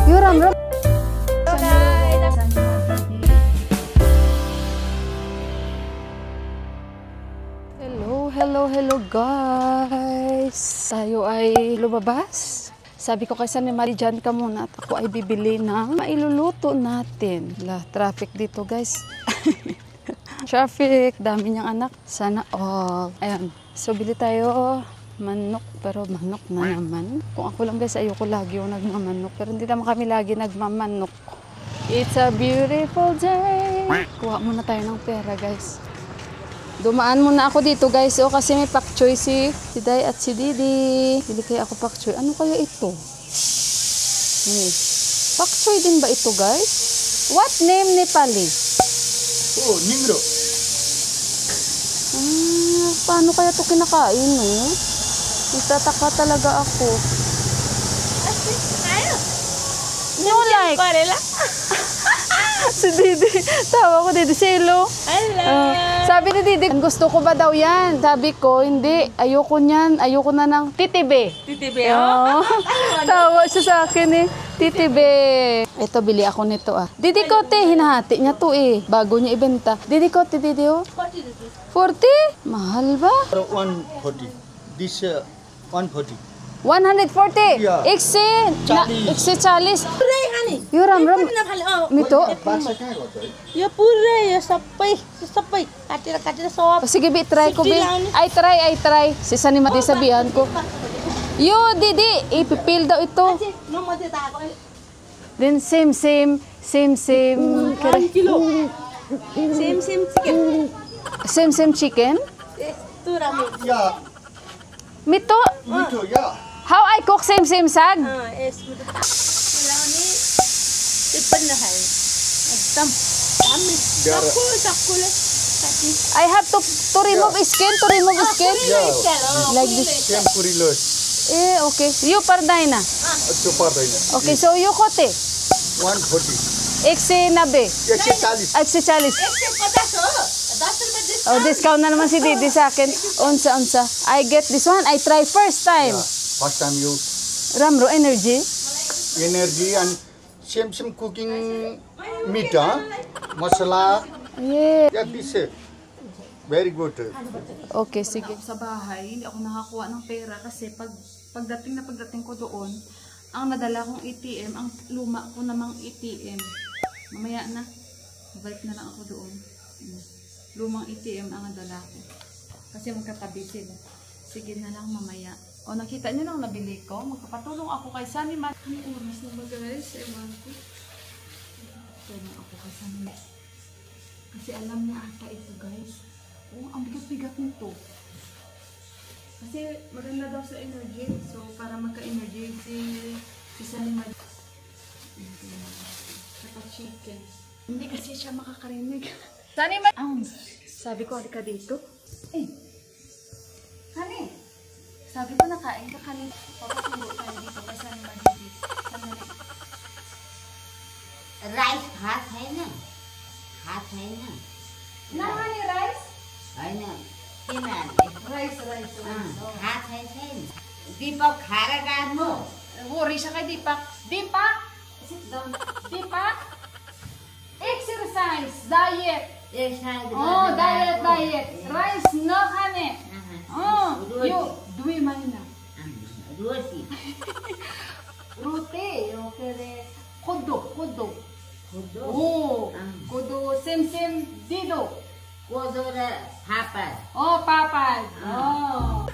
Yuram, ram. Hello guys. Tayo ay lumabas. Sabi ko kay Sunny Marie, dyan ka muna at ako ay bibili ng mailuluto natin. Traffic dito guys. Traffic, dami niyang anak. Sana all. Ayan. So bili tayo manok, pero manok na naman. Kung ako lang guys, ayoko lagi yung nagmamanok. Pero hindi naman kami lagi nagmamanok. It's a beautiful day. Kuha muna tayo ng pera guys. Dumaan muna ako dito guys, kasi may pak choy si Day at si Didi. Bili kaya ako pak choy. Ano kaya ito? Pak choy din ba ito guys? What name Nepali? Oh, Ningro. Paano kaya ito kinakain, no? Itataka talaga ako. No like. Si Didi. Tawa ko Didi. Si Hello. Hello. Sabi ni Didi, gusto ko ba daw yan? Sabi ko, hindi. Ayoko niyan. Ayoko na ng titibe. Titibe, oh. Tawa siya sa akin eh. Titibe. Ito, bili ako nito ah. Didi Kote, hinahati niya to eh. Bago niya ibenta. Didi Kote, Didi oh. 40? Mahal ba? 140. This 140. 140. Yeah. Ikse 40. Yuram ram. Mito. Ya pura ya sapay katira sop. Sige bi, try ko bi. Ay try. Si Sunny Marie sabihan ko. Yo Didi, ipipil daw ito. Then same. Same chicken. Same chicken. Turami. Yeah. Mito. Mito, yeah. How I cook same sag? Es kailangan ni ipan na hay. Agtam. Dami. Sakula. I have to remove skin, Yeah. like this. Same purilos. Okay. You parday na. Chupada ina. Okay, so you kote. 140. Ikse nabe. 140. Ay, si Chalis. Oh, discount na naman si Didi sa akin. Unsa. I get this one. I try first time. Yeah. First time you Ramro energy. and same cooking meat, masala. Yeah. Yeah, this very good. Okay, sige. Sa bahay, hindi ako nakakuha ng pera kasi pagdating ko doon, ang nadala kong ATM, ang luma ko namang ATM. Mamaya na. Balik na lang ako doon. Lumang ATM ang nadala ko. Kasi magkatabi sila. Sige na lang mamaya. O nakita niyo nang nabili ko. Magpapatulong ako kay Sunny Marie. Ano oras na ba guys? Ewan ko. Tulong ako kay Sunny Marie. Kasi alam niya ata ito guys. Oh, ang bigat-bigat nito. Kasi maganda daw sa energy. So para magka-energy si Sunny Marie. Saka chicken. Hindi kasi siya makakarinig. Sunny Marie! Sabi ko, halika dito. Honey! Sabi ko, nakain ka kanina. Papaturo tayo dito kay Sunny Marie. Rice हाथ है ना Na, honey, rice? होइन किन Rice. हात छैन दीपक खाएर गाड्नु Worry siya kay Deepak. Deepak! Sit down. Deepak! Exercise! Diet! Oh, diet. Rice, no, honey. Oh, you do it mahina. Roti Roti. Okay. Kodo. खुद्दो Oh, kodo. Same. Dido. कोदो र फापर Oh, papay. Oh.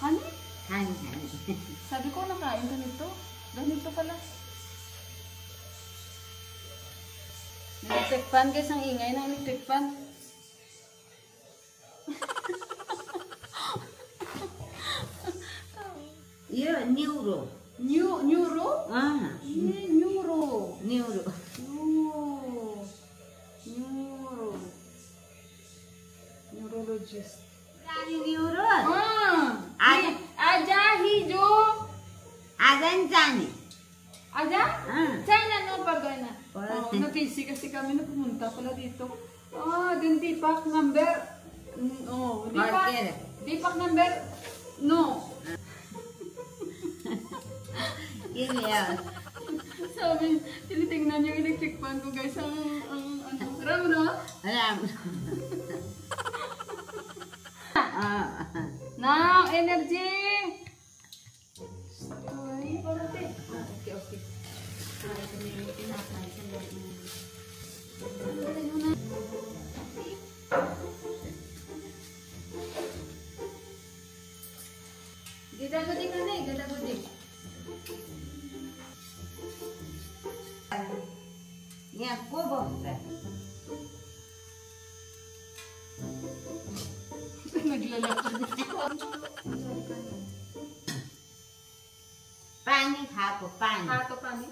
Honey? खान्छ Sabi ko, nakain ka nito. Ganito pala. Electric fan guys, ang ingay ng electric fan. यो neuro Neuro? Neuro. Neuro Neurologist. Neuro Aja hijo. आज नि जाने Aja? Sana no pagana. Wala. Na-busy kasi kami na pumunta pala dito. Din Deepak number Here. Deepak number, no. Yun yan. Sabi, tinitingnan yung electric fan ko guys, ang ram, no? Alam. Now, energy! Ay, parate. Okay, okay. Ito na yung tinapay. Gada-gadi ka na eh, gada-gadi. Yan, kubo. Naglalakad. Pani, hapo, pani. Hato pa ni?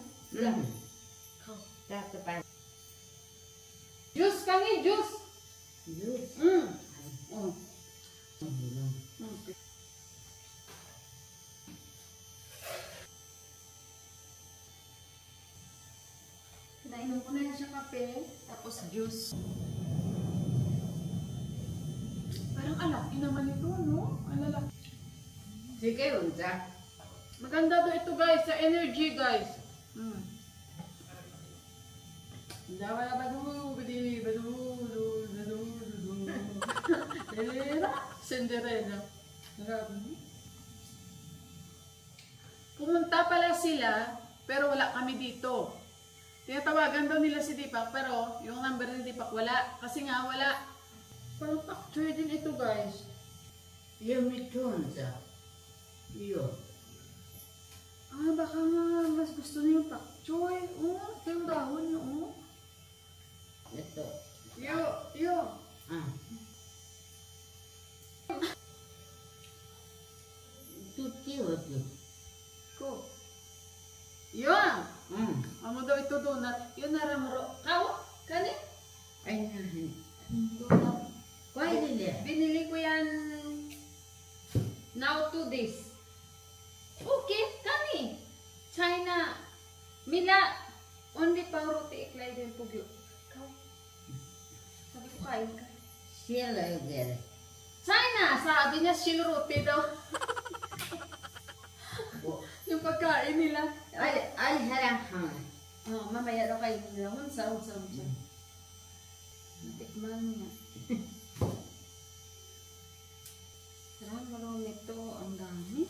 Hapo, pani. Juice kami, juice! Juice. Oh. Nainom ko na yan siya kape, tapos juice. Parang alaki naman ito, no? Ang lalaki. Sige, unsa. Maganda daw ito guys, sa energy guys. Cinderella. Pumunta pala sila, pero wala kami dito. Tinatawagan daw nila si Deepak, pero yung number ni Deepak wala. Kasi nga wala. Parang picture din ito guys. Yung ito, unsa. Iyo. Baka nga mas gusto niyo yung pak choy. Oh, ito yung dahon niyo, oh. Ito. Yo. Tuti, wati. Ko. Yun. Amo daw ito donut. Yun naramro. Kaw? Kani? Ay, nahan. Donut. Kuhay nila. Binili ko yan now 2 days. Okay, kani. China. Mila. Only pang roti iklay din pugyo. Kaw. Sabi ko kain ka. Sila yung gere. China! Sabi niya shill roti daw. Yung pagkain nila. Ay, harang hang. Oh, mamaya daw kayo nila. Unsa. Natikman niya. Sarang marami ito. Ang dami.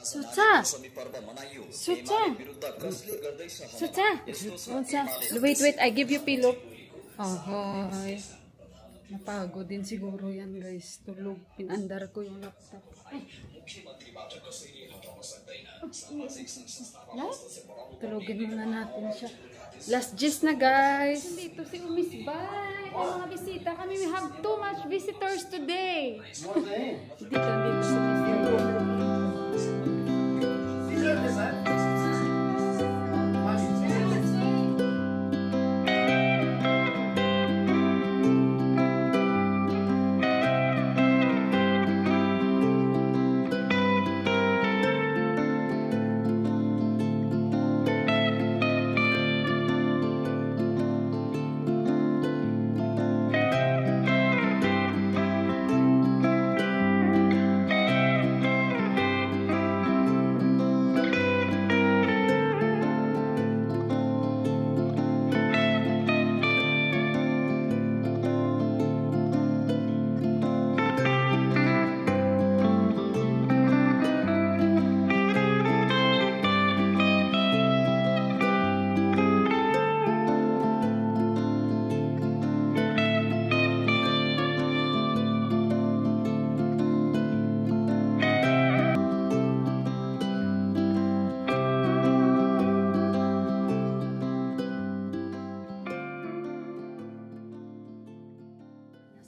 Sucha! Wait, I give you pillow. Ahoy. Napagod din siguro yan guys. Tulog. Pinandar ko yung laptop. Tulogin muna natin siya. Last gist na guys. Dito si Umis Bay. Ay mga bisita kami. We have too much visitors today. Dito si Umis Bay.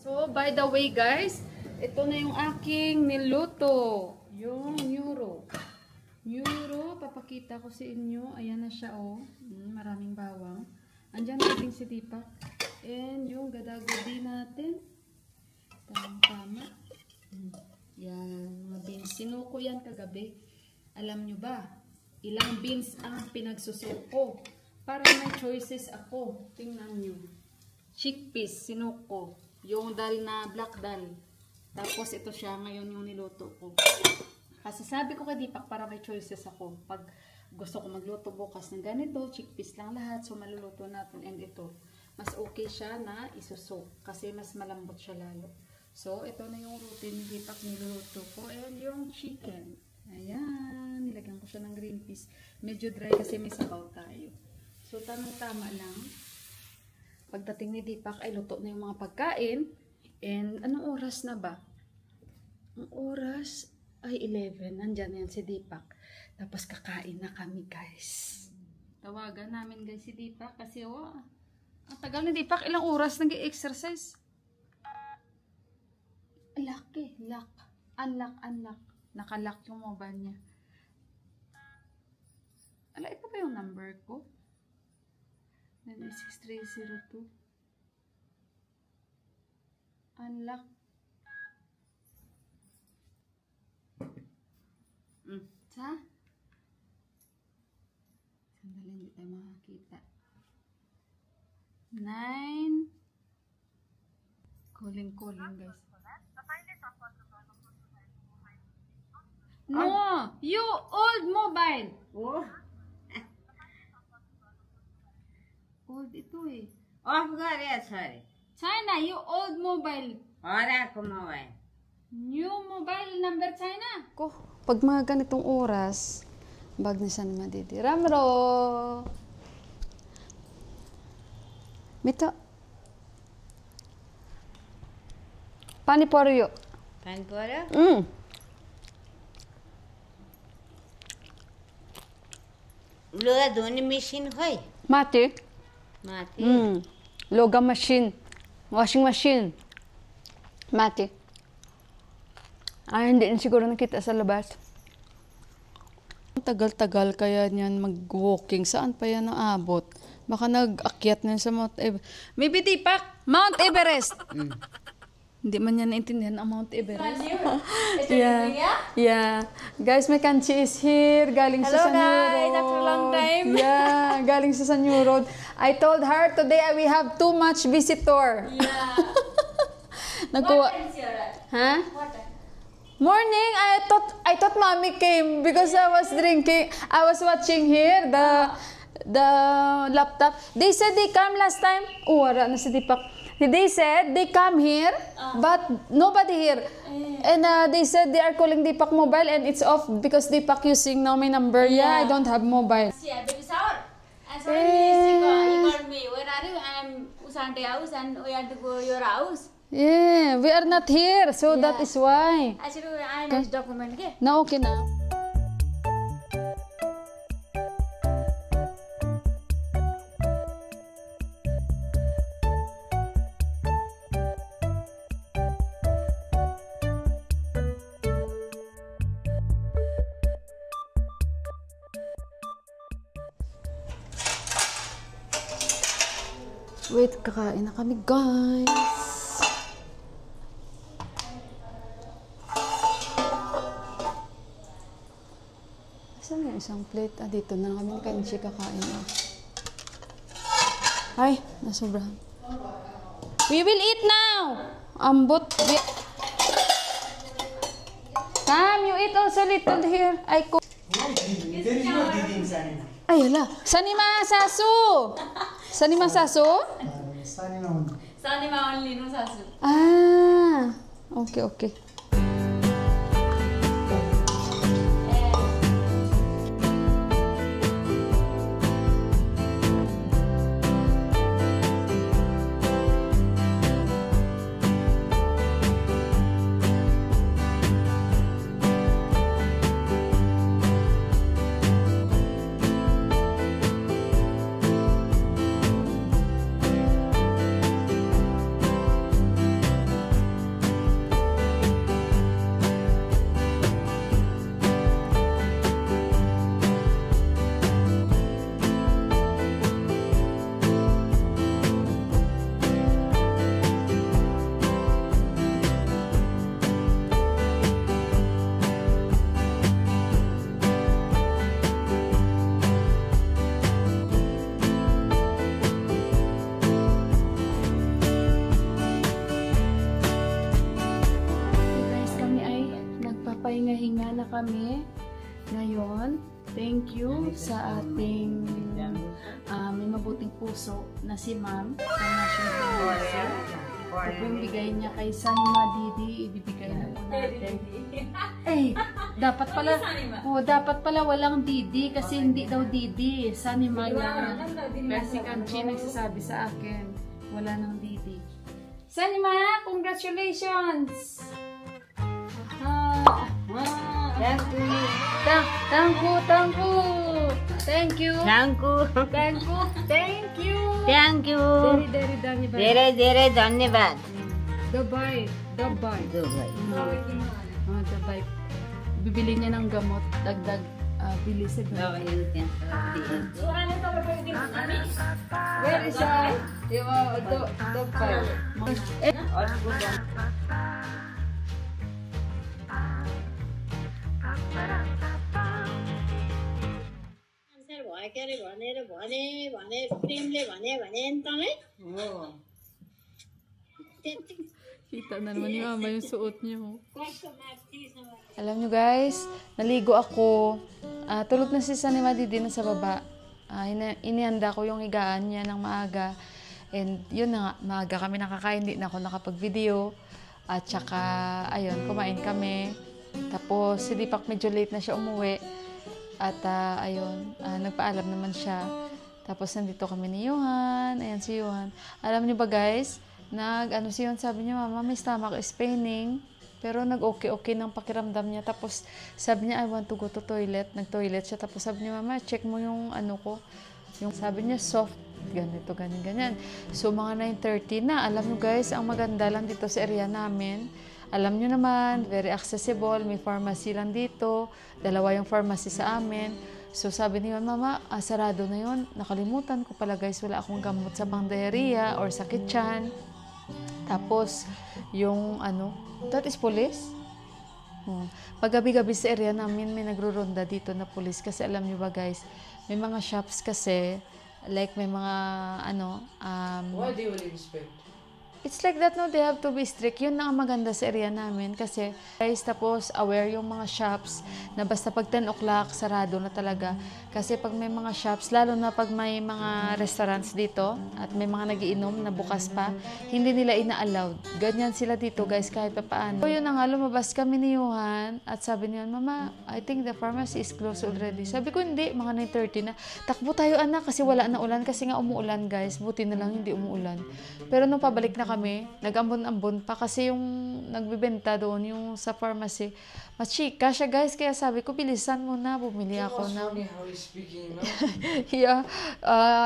So, by the way guys, ito na yung aking niluto. Yung Neuro. Neuro, papakita ko sa inyo. Ayan na siya, oh. Maraming bawang. Andyan natin si Deepak. And yung gadagodi natin. Tamang-tama. Yan, mga Sinuko yan kagabi. Alam nyo ba, ilang beans ang pinagsusuko para may choices ako. Tingnan nyo. Chickpeas, sinuko. Yung dal na black dal. Tapos ito siya ngayon yung niluto ko. Kasi sabi ko kay Deepak para may choices ako. Pag gusto ko magluto bukas ng ganito, chickpeas lang lahat. So maluluto natin. And ito, mas okay siya na isusok. Kasi mas malambot siya lalo. So ito na yung routine ni Deepak niluluto ko. And yung chicken. Ayan. Nilagyan ko siya ng green peas. Medyo dry kasi may sabaw tayo. So tamang-tama lang. Pagdating ni Deepak ay luto na yung mga pagkain. And anong oras na ba? Ang oras ay 11. Nandyan yan si Deepak. Tapos kakain na kami guys. Tawagan namin guys si Deepak kasi ang tagal ni Deepak. Ilang oras nag-exercise? Lock eh. Lock. Unlock. Nakalock yung mobile niya. Ala, ito ba yung number ko? 96302. Unlock. Sa? Sandali, hindi tayo makakita. 9. Calling guys. No! You old mobile! Oh, Old ito eh. off gare sorry. China, you old mobile. Ora ko mobile. New mobile number China. Ko, pag mga ganitong oras, bag na siya naman didi. Ramro! Mito. Paniporo. Panpora? Loga dhoni machine hoy. Mati. Mati. Loga machine. Washing machine. Mati. Ay, hindi na siguro nakita sa labas. Tagal-tagal kaya niyan mag-walking. Saan pa yan naabot? Baka nag-akyat na sa Mount Everest. Maybe Deepak, Mount Everest. Hindi man niya naintindihan ang Mount Everest. Yeah. Guys, may kanchi is here. Galing sa San guys, Road. after a long time. Yeah, galing sa San Road. I told her today we have too much visitor. Yeah. Nakuha. What time is your Huh? What time? Morning, I thought mommy came because I was drinking. I was watching here the laptop. They said they come last time. Oh, wala na si Deepak. They said they come here, but nobody here. And they said they are calling Deepak mobile and it's off because Deepak using now my number. Yeah, I don't have mobile. Yeah, baby shower. And so he called me. Where are you? I'm Usante house and we have to go your house. Yeah, we are not here, so that is why. I said, I need document. Okay? Na okay na. Wait, kakain na kami, guys. Saan yung isang plate? Dito na kami kanchi kakain na. Ay, nasobrahan. We will eat now! Ambot. Come, you eat also little here. I cook. There is no Didi in Sanina. Ay, hala. Sanima sasu! Sanima sasu? Sanina only. Sanima only, no sasu. Ah, okay. magpahinga-hinga na kami ngayon. Thank you sa ating may mabuting puso na si Ma'am sa National Council. Pag bigay niya kay Sanima Didi, ibibigay na po natin. Dapat pala walang Didi kasi hindi daw Didi. Sanima yan. Kasi Kanchi nagsasabi sa akin, wala nang Didi. Sanima, congratulations! Thank you. धेरै धन्यवाद Dabay. Bibili niya ng gamot, dagdag bili sa gamot. Where is Kita na naman ni Mama yung suot niyo. Alam nyo guys, naligo ako. Tulog na si Sanima Didi na sa baba. Inihanda ko yung higaan niya ng maaga. And yun na nga, maaga kami nakakain. Hindi na ako nakapag-video. At saka, ayun, kumain kami. Tapos, si Deepak medyo late na siya umuwi. At ayun, nagpaalam naman siya. Tapos, nandito kami ni Johan. Ayan si Johan. Alam nyo ba guys, si Johan sabi niya, Mama, may stomach is paining. Pero nag-okay ng pakiramdam niya. Tapos sabi niya, I want to go to toilet. Nag-toilet siya. Tapos sabi niya, Mama, check mo yung ko. Yung sabi niya, soft. Ganito, ganyan. So mga 9:30 na. Alam niyo guys, ang maganda lang dito sa area namin. Alam niyo naman, very accessible. May pharmacy lang dito. 2 yung pharmacy sa amin. So sabi niya, Mama, sarado na yun. Nakalimutan ko pala guys, wala akong gamot sa pang diarrhea or sakit tiyan. Tapos, yung that is police? Pag gabi-gabi sa area namin, may nagro-ronda dito na police. Kasi alam niyo ba guys, may mga shops kasi, like may mga, Why they will inspect? it's like that, no? They have to be strict. Yun na ang maganda sa area namin. Kasi, guys, tapos aware yung mga shops na basta pag 10 o'clock, sarado na talaga. Kasi pag may mga shops, lalo na pag may mga restaurants dito at may mga nagiinom na bukas pa, hindi nila ina-allowed. Ganyan sila dito, guys, kahit pa paano. So, yun na nga, lumabas kami ni Johan at sabi niya, Mama, I think the pharmacy is closed already. Sabi ko, hindi, mga 9:30 na. Takbo tayo, anak, kasi wala na ulan. Kasi nga umuulan, guys. Buti na lang hindi umuulan. Pero nung pabalik na kami, nag-ambon-ambon pa kasi yung nagbibenta doon, yung sa pharmacy, machika siya guys, kaya sabi ko, bilisan mo na, bumili ako na. How he's speaking, no? Yeah,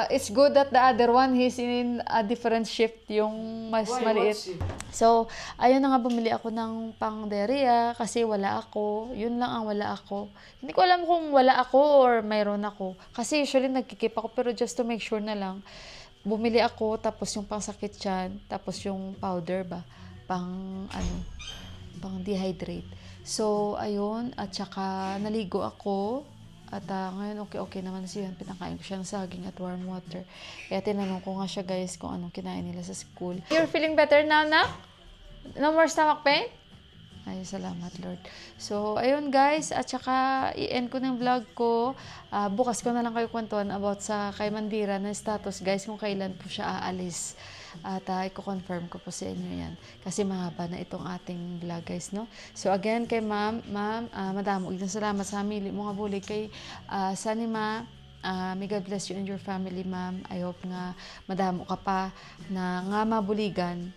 it's good that the other one, he's in a different shift, yung mas maliit. So, ayun na nga, bumili ako ng pang-diarrhea kasi wala ako. Yun lang ang wala ako. Hindi ko alam kung wala ako or mayroon ako. Kasi usually nagkikip ako, pero just to make sure na lang, bumili ako, tapos yung pang-sakit tiyan, tapos yung powder ba, pang dehydrate. So, ayun, at saka naligo ako, at ngayon okay naman siya, pinakain ko siya ng saging at warm water. Kaya tinanong ko nga siya guys kung anong kinain nila sa school. You're feeling better now, na? No more stomach pain? Ay, salamat Lord. So, ayun guys, at saka i-end ko ng vlog ko. Bukas ko na lang kayo kwentuhan about sa kay Mandira na status guys, kung kailan po siya aalis. At i-confirm ko po sa inyo yan. Kasi mahaba na itong ating vlog guys, no? So again, kay Ma'am, madamo igong salamat sa mili mga bulig kay Sanima. May God bless you and your family, Ma'am. I hope nga madamo ka pa na nga mabuligan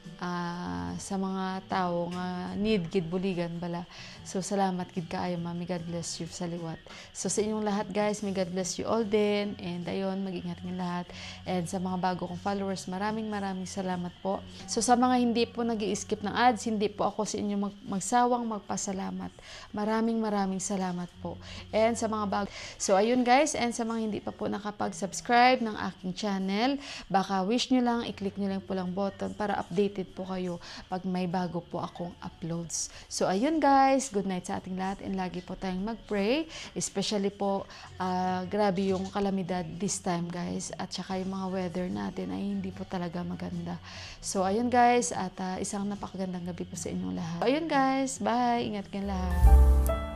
sa mga tao nga need gid buligan bala. So salamat gid kaayo, Ma'am. May God bless you sa liwat. So sa inyong lahat guys, may God bless you all din, and ayun, mag-ingat ng lahat. And sa mga bago kong followers, maraming salamat po. So sa mga hindi po nag-i-skip ng ads, hindi po ako sa inyo magsawang magpasalamat. Maraming salamat po. And sa mga bago, so ayun guys, and sa mga hindi pa po nakapag-subscribe ng aking channel, baka wish nyo lang, i-click nyo lang po lang button para updated po kayo pag may bago po akong uploads. So ayun guys, good night sa ating lahat and lagi po tayong mag-pray, especially po grabe yung kalamidad this time guys, at saka yung mga weather natin ay hindi po talaga maganda. So ayun guys, at isang napakagandang gabi po sa inyong lahat. So, ayun guys, bye, ingat kayong lahat.